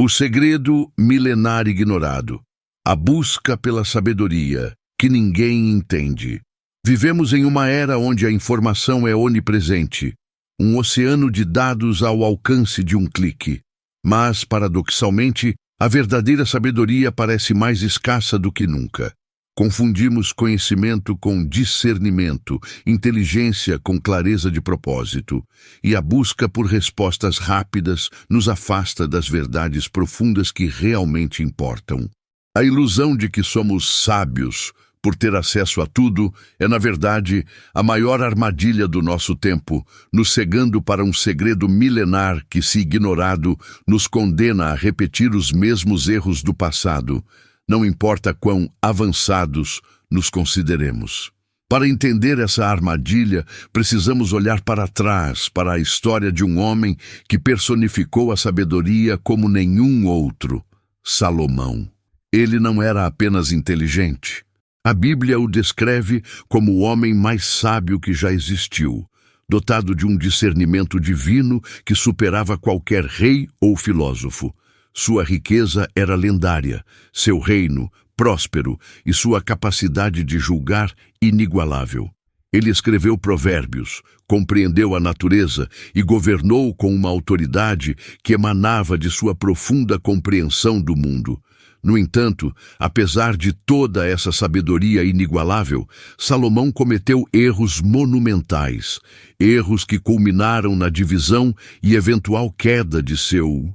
O segredo milenar ignorado. A busca pela sabedoria que ninguém entende. Vivemos em uma era onde a informação é onipresente, um oceano de dados ao alcance de um clique. Mas, paradoxalmente, a verdadeira sabedoria parece mais escassa do que nunca. Confundimos conhecimento com discernimento, inteligência com clareza de propósito, e a busca por respostas rápidas nos afasta das verdades profundas que realmente importam. A ilusão de que somos sábios por ter acesso a tudo é, na verdade, a maior armadilha do nosso tempo, nos cegando para um segredo milenar que, se ignorado, nos condena a repetir os mesmos erros do passado, não importa quão avançados nos consideremos. Para entender essa armadilha, precisamos olhar para trás, para a história de um homem que personificou a sabedoria como nenhum outro, Salomão. Ele não era apenas inteligente. A Bíblia o descreve como o homem mais sábio que já existiu, dotado de um discernimento divino que superava qualquer rei ou filósofo. Sua riqueza era lendária, seu reino próspero e sua capacidade de julgar inigualável. Ele escreveu provérbios, compreendeu a natureza e governou com uma autoridade que emanava de sua profunda compreensão do mundo. No entanto, apesar de toda essa sabedoria inigualável, Salomão cometeu erros monumentais, erros que culminaram na divisão e eventual queda de seu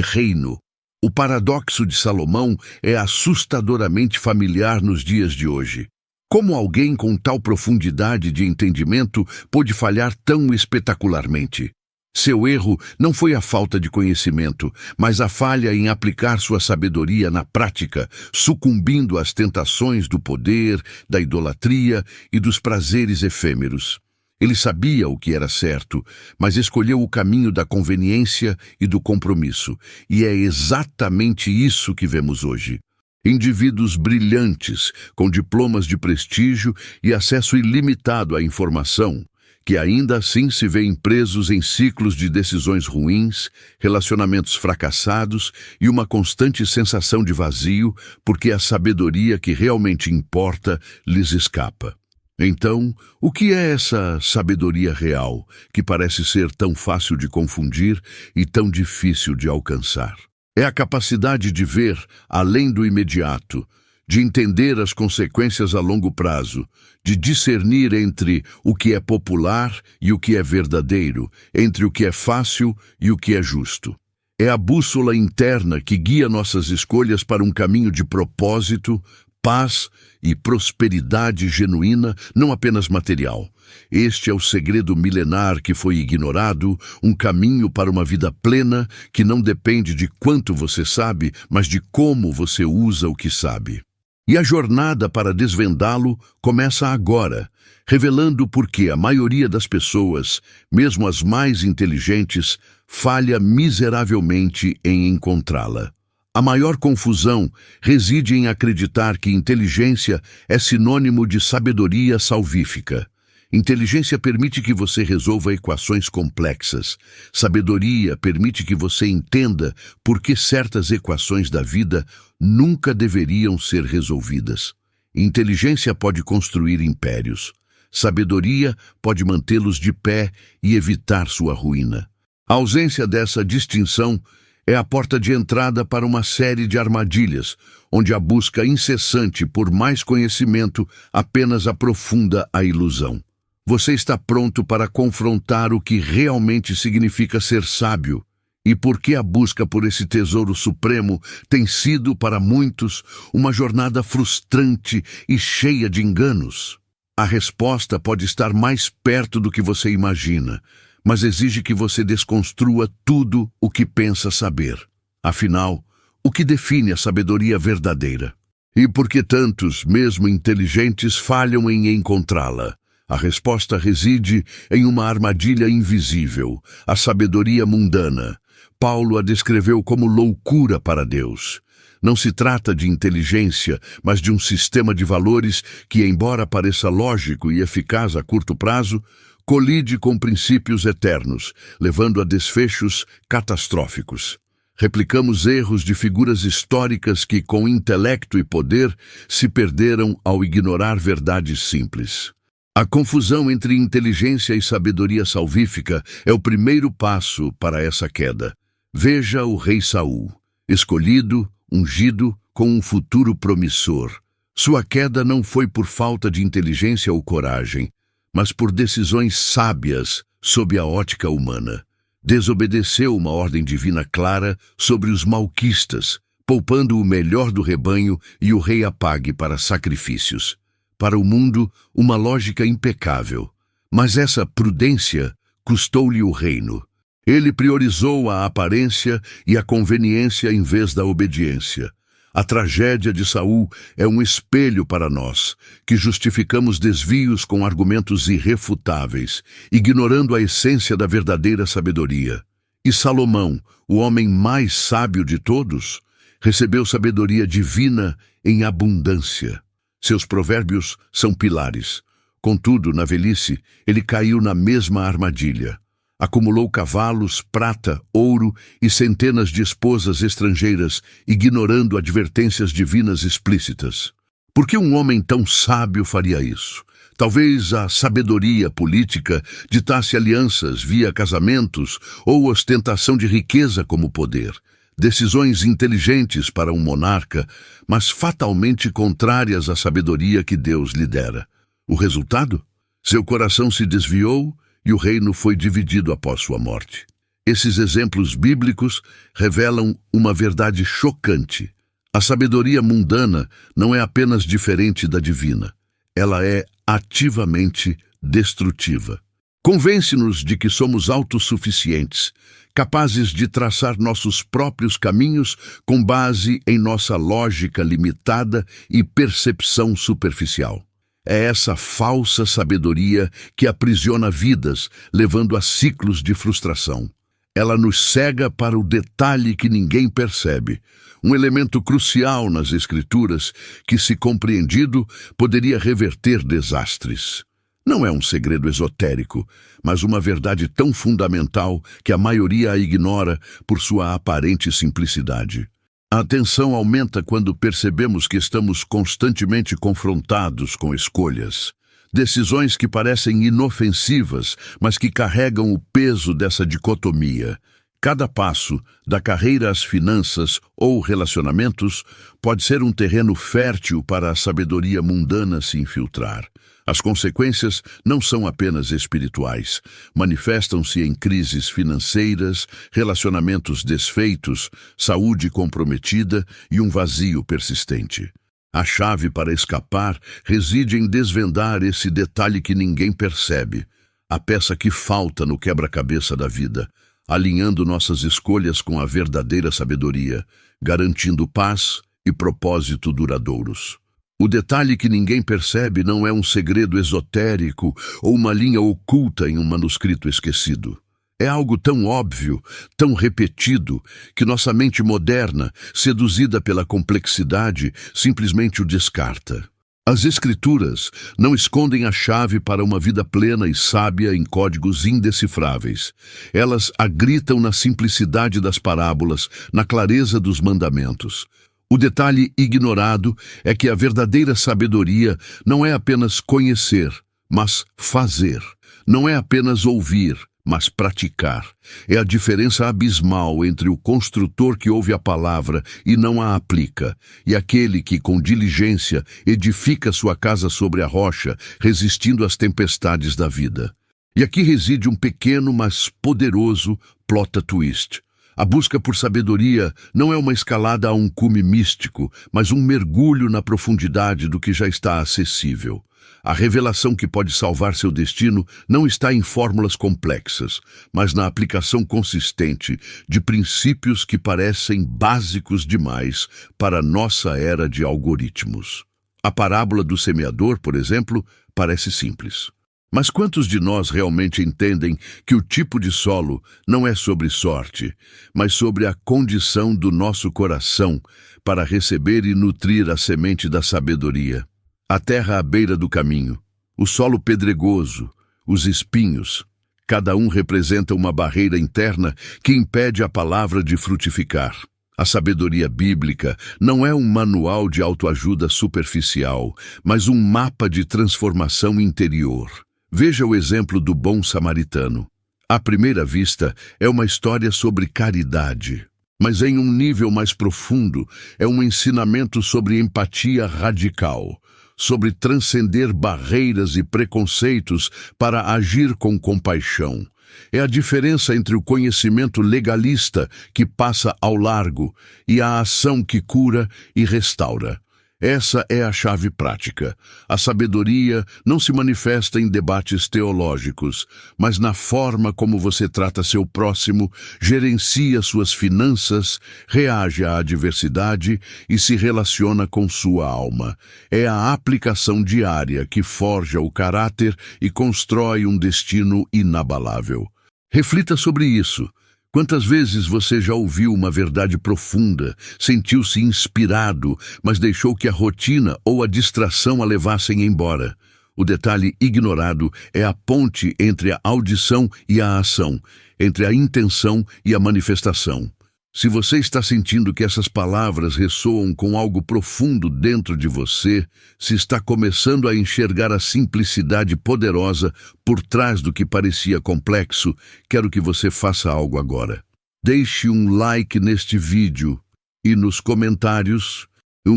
reino. O paradoxo de Salomão é assustadoramente familiar nos dias de hoje. Como alguém com tal profundidade de entendimento pôde falhar tão espetacularmente? Seu erro não foi a falta de conhecimento, mas a falha em aplicar sua sabedoria na prática, sucumbindo às tentações do poder, da idolatria e dos prazeres efêmeros. Ele sabia o que era certo, mas escolheu o caminho da conveniência e do compromisso, e é exatamente isso que vemos hoje. Indivíduos brilhantes, com diplomas de prestígio e acesso ilimitado à informação, que ainda assim se veem presos em ciclos de decisões ruins, relacionamentos fracassados e uma constante sensação de vazio, porque a sabedoria que realmente importa lhes escapa. Então, o que é essa sabedoria real, que parece ser tão fácil de confundir e tão difícil de alcançar? É a capacidade de ver além do imediato, de entender as consequências a longo prazo, de discernir entre o que é popular e o que é verdadeiro, entre o que é fácil e o que é justo. É a bússola interna que guia nossas escolhas para um caminho de propósito, paz e prosperidade genuína, não apenas material. Este é o segredo milenar que foi ignorado, um caminho para uma vida plena que não depende de quanto você sabe, mas de como você usa o que sabe. E a jornada para desvendá-lo começa agora, revelando por que a maioria das pessoas, mesmo as mais inteligentes, falha miseravelmente em encontrá-la. A maior confusão reside em acreditar que inteligência é sinônimo de sabedoria salvífica. Inteligência permite que você resolva equações complexas. Sabedoria permite que você entenda por que certas equações da vida nunca deveriam ser resolvidas. Inteligência pode construir impérios. Sabedoria pode mantê-los de pé e evitar sua ruína. A ausência dessa distinção é a porta de entrada para uma série de armadilhas, onde a busca incessante por mais conhecimento apenas aprofunda a ilusão. Você está pronto para confrontar o que realmente significa ser sábio e por que a busca por esse tesouro supremo tem sido, para muitos, uma jornada frustrante e cheia de enganos? A resposta pode estar mais perto do que você imagina, mas exige que você desconstrua tudo o que pensa saber. Afinal, o que define a sabedoria verdadeira? E por que tantos, mesmo inteligentes, falham em encontrá-la? A resposta reside em uma armadilha invisível, a sabedoria mundana. Paulo a descreveu como loucura para Deus. Não se trata de inteligência, mas de um sistema de valores que, embora pareça lógico e eficaz a curto prazo, colide com princípios eternos, levando a desfechos catastróficos. Replicamos erros de figuras históricas que, com intelecto e poder, se perderam ao ignorar verdades simples. A confusão entre inteligência e sabedoria salvífica é o primeiro passo para essa queda. Veja o rei Saul, escolhido, ungido, com um futuro promissor. Sua queda não foi por falta de inteligência ou coragem, mas por decisões sábias sob a ótica humana. Desobedeceu uma ordem divina clara sobre os malquistas, poupando o melhor do rebanho e o rei apague para sacrifícios. Para o mundo, uma lógica impecável. Mas essa prudência custou-lhe o reino. Ele priorizou a aparência e a conveniência em vez da obediência. A tragédia de Saul é um espelho para nós, que justificamos desvios com argumentos irrefutáveis, ignorando a essência da verdadeira sabedoria. E Salomão, o homem mais sábio de todos, recebeu sabedoria divina em abundância. Seus provérbios são pilares. Contudo, na velhice, ele caiu na mesma armadilha. Acumulou cavalos, prata, ouro e centenas de esposas estrangeiras, ignorando advertências divinas explícitas. Por que um homem tão sábio faria isso? Talvez a sabedoria política ditasse alianças via casamentos ou ostentação de riqueza como poder. Decisões inteligentes para um monarca, mas fatalmente contrárias à sabedoria que Deus lhe dera. O resultado? Seu coração se desviou e o reino foi dividido após sua morte. Esses exemplos bíblicos revelam uma verdade chocante. A sabedoria mundana não é apenas diferente da divina. Ela é ativamente destrutiva. Convence-nos de que somos autossuficientes, capazes de traçar nossos próprios caminhos com base em nossa lógica limitada e percepção superficial. É essa falsa sabedoria que aprisiona vidas, levando a ciclos de frustração. Ela nos cega para o detalhe que ninguém percebe, um elemento crucial nas Escrituras que, se compreendido, poderia reverter desastres. Não é um segredo esotérico, mas uma verdade tão fundamental que a maioria a ignora por sua aparente simplicidade. A tensão aumenta quando percebemos que estamos constantemente confrontados com escolhas. Decisões que parecem inofensivas, mas que carregam o peso dessa dicotomia. Cada passo, da carreira às finanças ou relacionamentos, pode ser um terreno fértil para a sabedoria mundana se infiltrar. As consequências não são apenas espirituais, manifestam-se em crises financeiras, relacionamentos desfeitos, saúde comprometida e um vazio persistente. A chave para escapar reside em desvendar esse detalhe que ninguém percebe, a peça que falta no quebra-cabeça da vida, alinhando nossas escolhas com a verdadeira sabedoria, garantindo paz e propósito duradouros. O detalhe que ninguém percebe não é um segredo esotérico ou uma linha oculta em um manuscrito esquecido. É algo tão óbvio, tão repetido, que nossa mente moderna, seduzida pela complexidade, simplesmente o descarta. As Escrituras não escondem a chave para uma vida plena e sábia em códigos indecifráveis. Elas a gritam na simplicidade das parábolas, na clareza dos mandamentos. O detalhe ignorado é que a verdadeira sabedoria não é apenas conhecer, mas fazer. Não é apenas ouvir, mas praticar. É a diferença abismal entre o construtor que ouve a palavra e não a aplica, e aquele que, com diligência, edifica sua casa sobre a rocha, resistindo às tempestades da vida. E aqui reside um pequeno, mas poderoso plot twist. A busca por sabedoria não é uma escalada a um cume místico, mas um mergulho na profundidade do que já está acessível. A revelação que pode salvar seu destino não está em fórmulas complexas, mas na aplicação consistente de princípios que parecem básicos demais para nossa era de algoritmos. A parábola do semeador, por exemplo, parece simples. Mas quantos de nós realmente entendem que o tipo de solo não é sobre sorte, mas sobre a condição do nosso coração para receber e nutrir a semente da sabedoria? A terra à beira do caminho, o solo pedregoso, os espinhos. Cada um representa uma barreira interna que impede a palavra de frutificar. A sabedoria bíblica não é um manual de autoajuda superficial, mas um mapa de transformação interior. Veja o exemplo do bom samaritano. À primeira vista, é uma história sobre caridade, mas em um nível mais profundo, é um ensinamento sobre empatia radical, sobre transcender barreiras e preconceitos para agir com compaixão. É a diferença entre o conhecimento legalista, que passa ao largo, e a ação que cura e restaura. Essa é a chave prática. A sabedoria não se manifesta em debates teológicos, mas na forma como você trata seu próximo, gerencia suas finanças, reage à adversidade e se relaciona com sua alma. É a aplicação diária que forja o caráter e constrói um destino inabalável. Reflita sobre isso. Quantas vezes você já ouviu uma verdade profunda, sentiu-se inspirado, mas deixou que a rotina ou a distração a levassem embora? O detalhe ignorado é a ponte entre a audição e a ação, entre a intenção e a manifestação. Se você está sentindo que essas palavras ressoam com algo profundo dentro de você, se está começando a enxergar a simplicidade poderosa por trás do que parecia complexo, quero que você faça algo agora. Deixe um like neste vídeo e nos comentários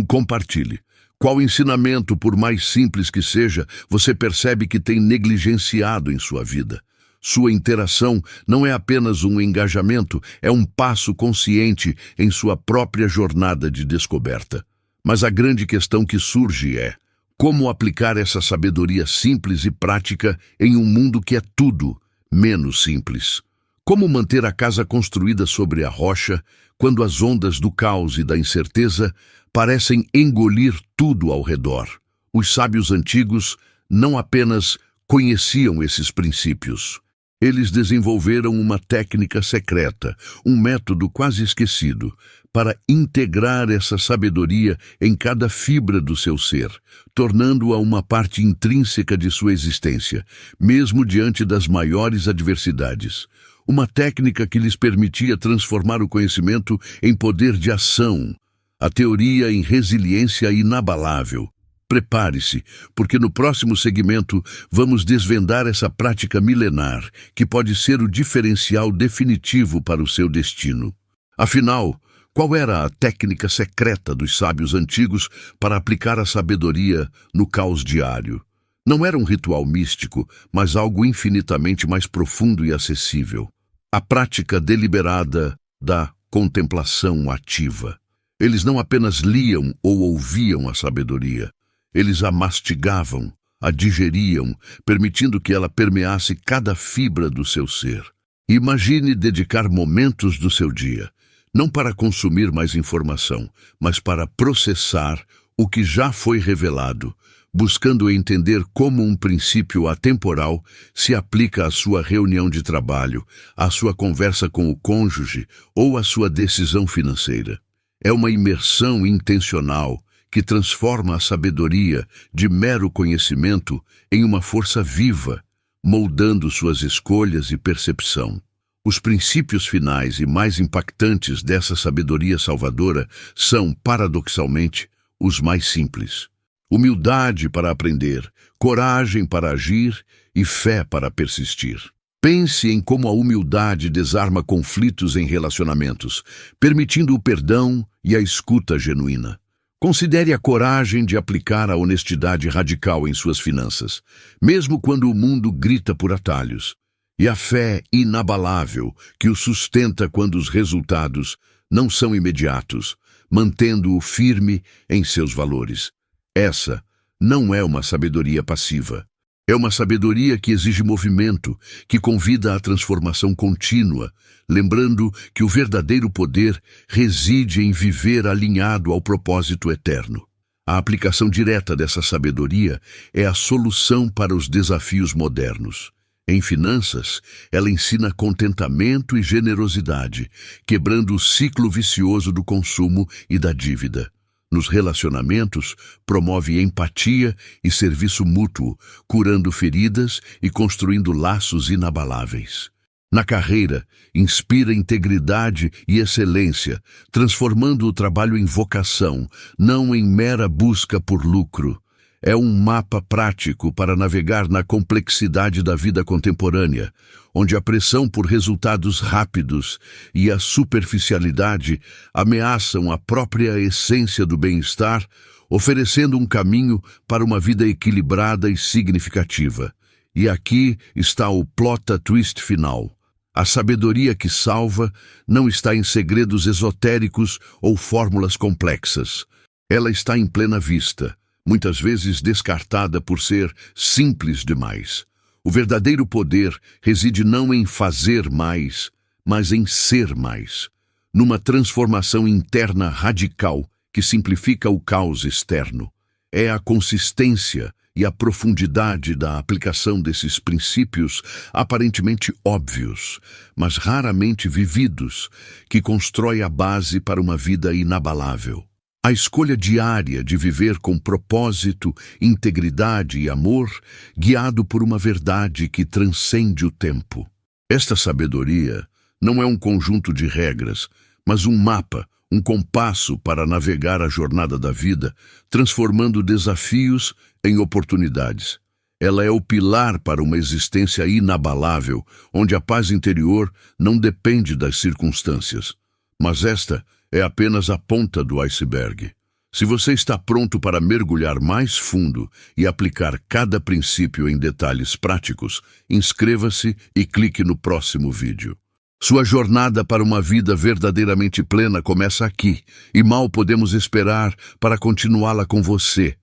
compartilhe. Qual ensinamento, por mais simples que seja, você percebe que tem negligenciado em sua vida? Sua interação não é apenas um engajamento, é um passo consciente em sua própria jornada de descoberta. Mas a grande questão que surge é: como aplicar essa sabedoria simples e prática em um mundo que é tudo menos simples? Como manter a casa construída sobre a rocha quando as ondas do caos e da incerteza parecem engolir tudo ao redor? Os sábios antigos não apenas conheciam esses princípios. Eles desenvolveram uma técnica secreta, um método quase esquecido, para integrar essa sabedoria em cada fibra do seu ser, tornando-a uma parte intrínseca de sua existência, mesmo diante das maiores adversidades. Uma técnica que lhes permitia transformar o conhecimento em poder de ação, a teoria em resiliência inabalável. Prepare-se, porque no próximo segmento vamos desvendar essa prática milenar que pode ser o diferencial definitivo para o seu destino. Afinal, qual era a técnica secreta dos sábios antigos para aplicar a sabedoria no caos diário? Não era um ritual místico, mas algo infinitamente mais profundo e acessível. A prática deliberada da contemplação ativa. Eles não apenas liam ou ouviam a sabedoria, eles a mastigavam, a digeriam, permitindo que ela permeasse cada fibra do seu ser. Imagine dedicar momentos do seu dia, não para consumir mais informação, mas para processar o que já foi revelado, buscando entender como um princípio atemporal se aplica à sua reunião de trabalho, à sua conversa com o cônjuge ou à sua decisão financeira. É uma imersão intencional que transforma a sabedoria de mero conhecimento em uma força viva, moldando suas escolhas e percepção. Os princípios finais e mais impactantes dessa sabedoria salvadora são, paradoxalmente, os mais simples. Humildade para aprender, coragem para agir e fé para persistir. Pense em como a humildade desarma conflitos em relacionamentos, permitindo o perdão e a escuta genuína. Considere a coragem de aplicar a honestidade radical em suas finanças, mesmo quando o mundo grita por atalhos, e a fé inabalável que o sustenta quando os resultados não são imediatos, mantendo-o firme em seus valores. Essa não é uma sabedoria passiva. É uma sabedoria que exige movimento, que convida à transformação contínua, lembrando que o verdadeiro poder reside em viver alinhado ao propósito eterno. A aplicação direta dessa sabedoria é a solução para os desafios modernos. Em finanças, ela ensina contentamento e generosidade, quebrando o ciclo vicioso do consumo e da dívida. Nos relacionamentos, promove empatia e serviço mútuo, curando feridas e construindo laços inabaláveis. Na carreira, inspira integridade e excelência, transformando o trabalho em vocação, não em mera busca por lucro. É um mapa prático para navegar na complexidade da vida contemporânea, onde a pressão por resultados rápidos e a superficialidade ameaçam a própria essência do bem-estar, oferecendo um caminho para uma vida equilibrada e significativa. E aqui está o plot twist final. A sabedoria que salva não está em segredos esotéricos ou fórmulas complexas. Ela está em plena vista, muitas vezes descartada por ser simples demais. O verdadeiro poder reside não em fazer mais, mas em ser mais. Numa transformação interna radical que simplifica o caos externo. É a consistência e a profundidade da aplicação desses princípios aparentemente óbvios, mas raramente vividos, que constrói a base para uma vida inabalável. A escolha diária de viver com propósito, integridade e amor, guiado por uma verdade que transcende o tempo. Esta sabedoria não é um conjunto de regras, mas um mapa, um compasso para navegar a jornada da vida, transformando desafios em oportunidades. Ela é o pilar para uma existência inabalável, onde a paz interior não depende das circunstâncias. Mas esta é apenas a ponta do iceberg. Se você está pronto para mergulhar mais fundo e aplicar cada princípio em detalhes práticos, inscreva-se e clique no próximo vídeo. Sua jornada para uma vida verdadeiramente plena começa aqui, e mal podemos esperar para continuá-la com você.